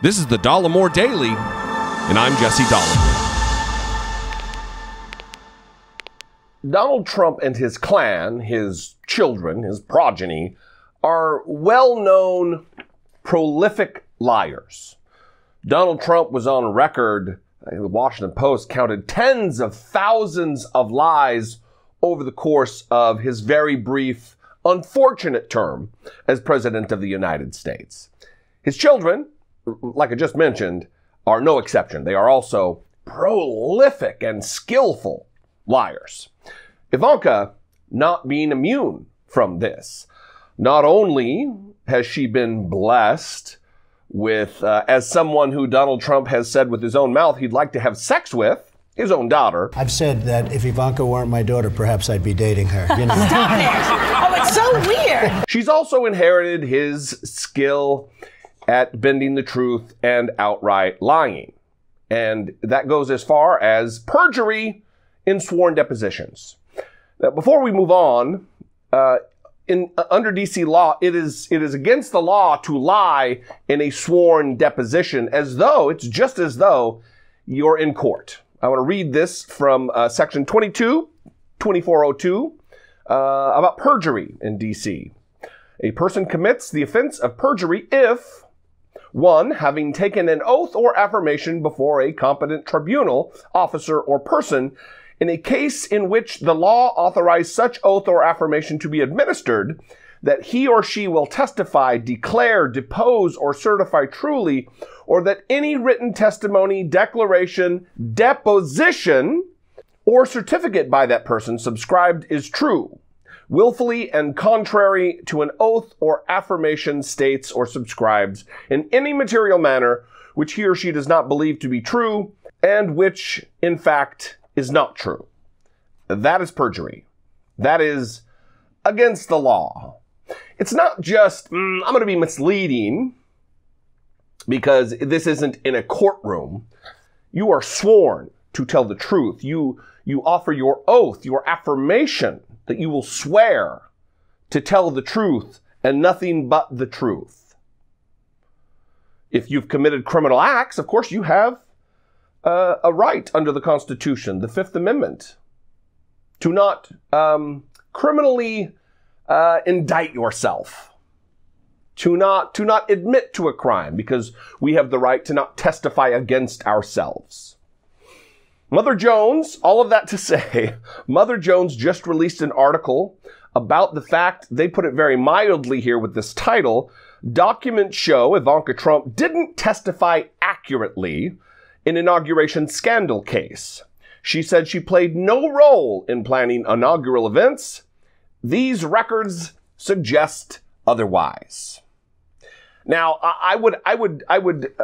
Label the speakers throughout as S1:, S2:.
S1: This is the Dollemore Daily, and I'm Jesse Dollemore.
S2: Donald Trump and his clan, his children, his progeny, are well-known prolific liars. Donald Trump was on record, the Washington Post counted tens of thousands of lies over the course of his very brief, unfortunate term as President of the United States. His children, like I just mentioned, are no exception. They are also prolific and skillful liars. Ivanka not being immune from this. Not only has she been blessed with, as someone who Donald Trump has said with his own mouth he'd like to have sex with, his own daughter.
S3: I've said that if Ivanka weren't my daughter, perhaps I'd be dating her. You know.
S4: Stop it! Oh, it's so weird.
S2: She's also inherited his skill at bending the truth and outright lying. And that goes as far as perjury in sworn depositions. Now, before we move on, under D.C. law, it is against the law to lie in a sworn deposition it's just as though you're in court. I want to read this from Section 2402 about perjury in D.C. A person commits the offense of perjury if, 1, having taken an oath or affirmation before a competent tribunal, officer, or person in a case in which the law authorized such oath or affirmation to be administered, that he or she will testify, declare, depose, or certify truly, or that any written testimony, declaration, deposition, or certificate by that person subscribed is true, willfully and contrary to an oath or affirmation states or subscribes in any material manner which he or she does not believe to be true, and which, in fact, is not true. That is perjury. That is against the law. It's not just, I'm going to be misleading because this isn't in a courtroom. You are sworn to tell the truth. You offer your oath, your affirmation that you will swear to tell the truth and nothing but the truth. If you've committed criminal acts, of course, you have a right under the Constitution, the Fifth Amendment, to not criminally indict yourself, to not admit to a crime, because we have the right to not testify against ourselves. Mother Jones, all of that to say, Mother Jones just released an article about the fact, they put it very mildly here with this title, documents show Ivanka Trump didn't testify accurately in inauguration scandal case. She said she played no role in planning inaugural events. These records suggest otherwise. Now, I would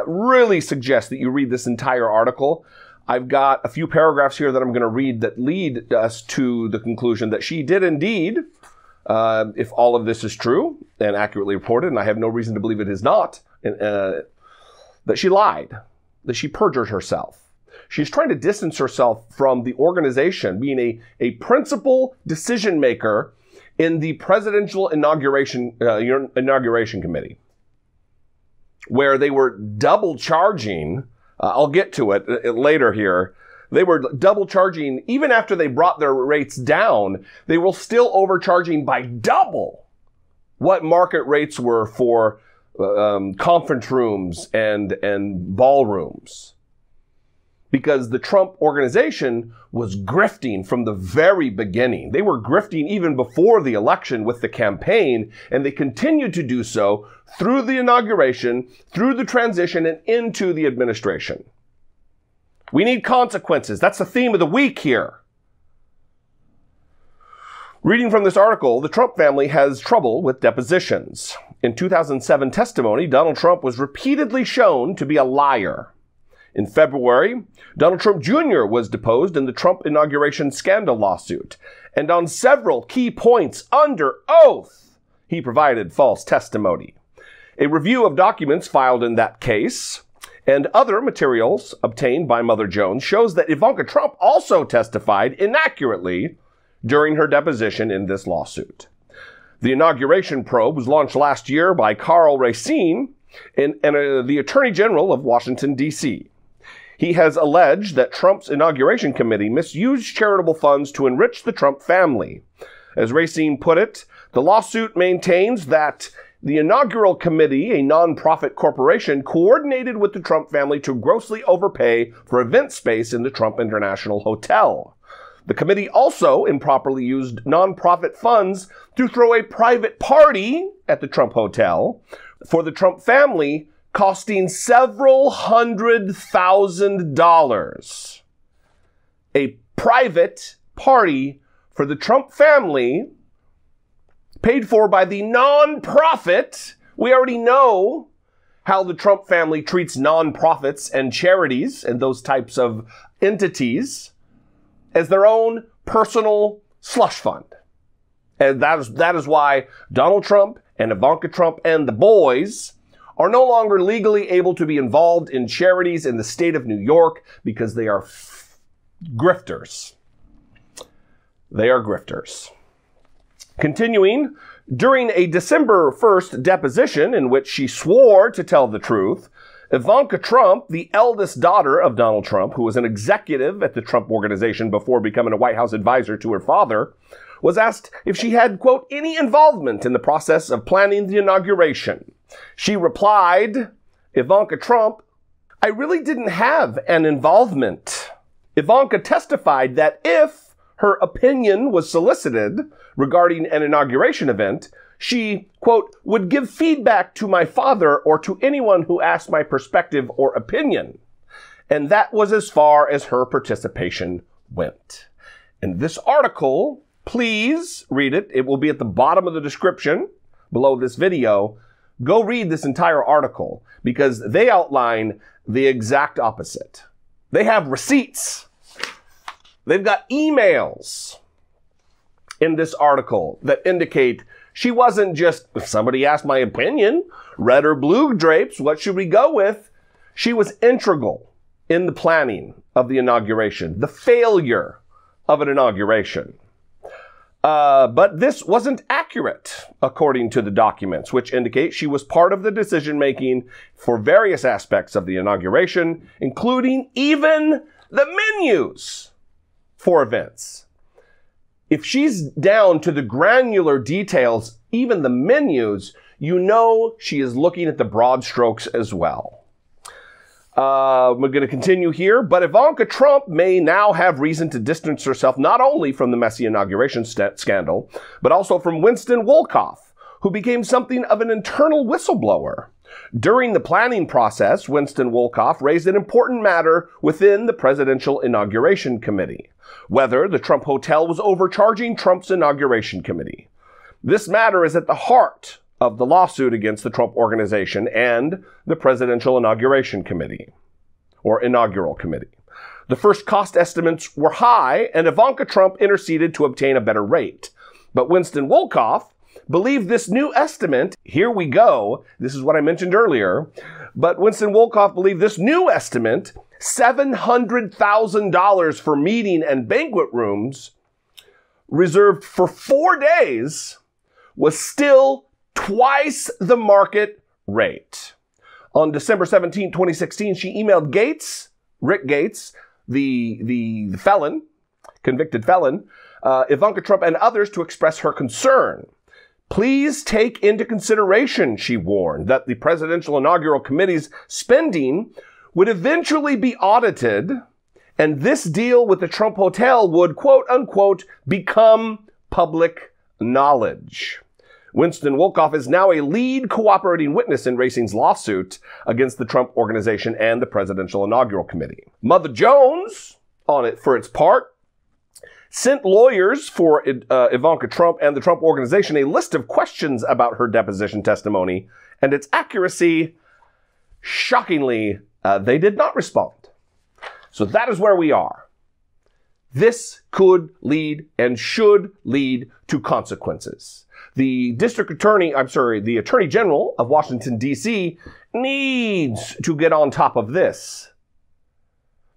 S2: really suggest that you read this entire article. I've got a few paragraphs here that I'm going to read that lead us to the conclusion that she did indeed, if all of this is true and accurately reported, and I have no reason to believe it is not, that she lied, that she perjured herself. She's trying to distance herself from the organization, being a principal decision maker in the Presidential Inauguration Committee, where they were double charging. I'll get to it later here. They were double charging, even after they brought their rates down, they were still overcharging by double what market rates were for conference rooms and ballrooms. Because the Trump organization was grifting from the very beginning. They were grifting even before the election with the campaign, and they continued to do so through the inauguration, through the transition, and into the administration. We need consequences. That's the theme of the week here. Reading from this article, the Trump family has trouble with depositions. In 2007 testimony, Donald Trump was repeatedly shown to be a liar. In February, Donald Trump Jr. was deposed in the Trump inauguration scandal lawsuit, and on several key points under oath, he provided false testimony. A review of documents filed in that case and other materials obtained by Mother Jones shows that Ivanka Trump also testified inaccurately during her deposition in this lawsuit. The inauguration probe was launched last year by Carl Racine, and the Attorney General of Washington, D.C. He has alleged that Trump's inauguration committee misused charitable funds to enrich the Trump family. As Racine put it, the lawsuit maintains that the inaugural committee, a nonprofit corporation, coordinated with the Trump family to grossly overpay for event space in the Trump International Hotel. The committee also improperly used nonprofit funds to throw a private party at the Trump Hotel for the Trump family, costing several $100,000. A private party for the Trump family, paid for by the nonprofit. We already know how the Trump family treats nonprofits and charities and those types of entities as their own personal slush fund. And that is why Donald Trump and Ivanka Trump and the boys are no longer legally able to be involved in charities in the state of New York because they are grifters. They are grifters. Continuing, during a December 1st deposition in which she swore to tell the truth, Ivanka Trump, the eldest daughter of Donald Trump, who was an executive at the Trump Organization before becoming a White House advisor to her father, was asked if she had, quote, any involvement in the process of planning the inauguration. She replied, Ivanka Trump, I really didn't have an involvement. Ivanka testified that if her opinion was solicited regarding an inauguration event, she, quote, would give feedback to my father or to anyone who asked my perspective or opinion. And that was as far as her participation went. In this article, please read it. It will be at the bottom of the description below this video. Go read this entire article because they outline the exact opposite. They have receipts. They've got emails in this article that indicate she wasn't just, if somebody asked my opinion, red or blue drapes, what should we go with? She was integral in the planning of the inauguration, the failure of an inauguration. But this wasn't accurate, according to the documents, which indicate she was part of the decision-making for various aspects of the inauguration, including even the menus for events. If she's down to the granular details, even the menus, you know she is looking at the broad strokes as well. We're going to continue here, but Ivanka Trump may now have reason to distance herself not only from the messy inauguration scandal, but also from Winston Wolkoff, who became something of an internal whistleblower. During the planning process, Winston Wolkoff raised an important matter within the Presidential Inauguration Committee, whether the Trump Hotel was overcharging Trump's inauguration committee. This matter is at the heart of the lawsuit against the Trump Organization and the Presidential Inauguration Committee, or Inaugural Committee. The first cost estimates were high, and Ivanka Trump interceded to obtain a better rate. But Winston Wolkoff believed this new estimate, here we go, this is what I mentioned earlier, but Winston Wolkoff believed this new estimate, $700,000 for meeting and banquet rooms reserved for 4 days, was still twice the market rate. On December 17, 2016, she emailed Rick Gates, the felon, convicted felon, Ivanka Trump and others to express her concern. Please take into consideration, she warned, that the Presidential Inaugural Committee's spending would eventually be audited, and this deal with the Trump Hotel would, quote unquote, become public knowledge. Winston Wolkoff is now a lead cooperating witness in Racine's lawsuit against the Trump Organization and the Presidential Inaugural Committee. Mother Jones, on it for its part, sent lawyers for Ivanka Trump and the Trump Organization a list of questions about her deposition testimony and its accuracy. Shockingly, they did not respond. So that is where we are. This could lead and should lead to consequences. The the Attorney General of Washington, D.C. needs to get on top of this.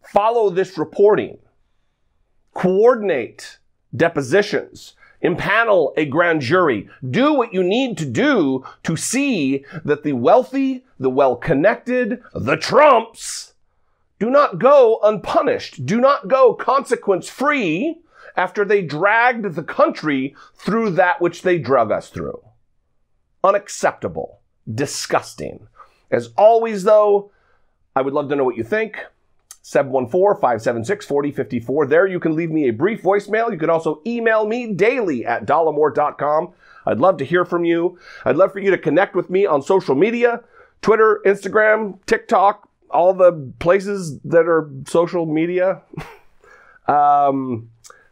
S2: Follow this reporting. Coordinate depositions. Impanel a grand jury. Do what you need to do to see that the wealthy, the well-connected, the Trumps do not go unpunished, do not go consequence-free after they dragged the country through that which they drug us through. Unacceptable. Disgusting. As always, though, I would love to know what you think. 714-576-4054. There you can leave me a brief voicemail. You can also email me daily at dollemore.com. I'd love to hear from you. I'd love for you to connect with me on social media, Twitter, Instagram, TikTok, all the places that are social media.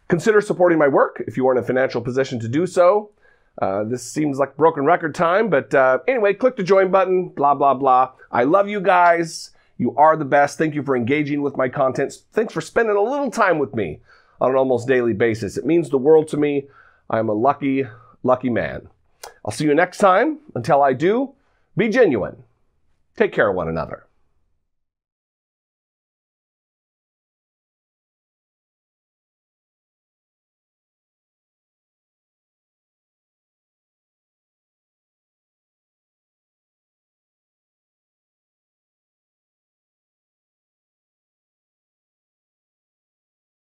S2: Consider supporting my work if you are in a financial position to do so. This seems like broken record time, but anyway, click the join button, blah, blah, blah. I love you guys. You are the best. Thank you for engaging with my content. Thanks for spending a little time with me on an almost daily basis. It means the world to me. I'm a lucky, lucky man. I'll see you next time. Until I do, be genuine. Take care of one another.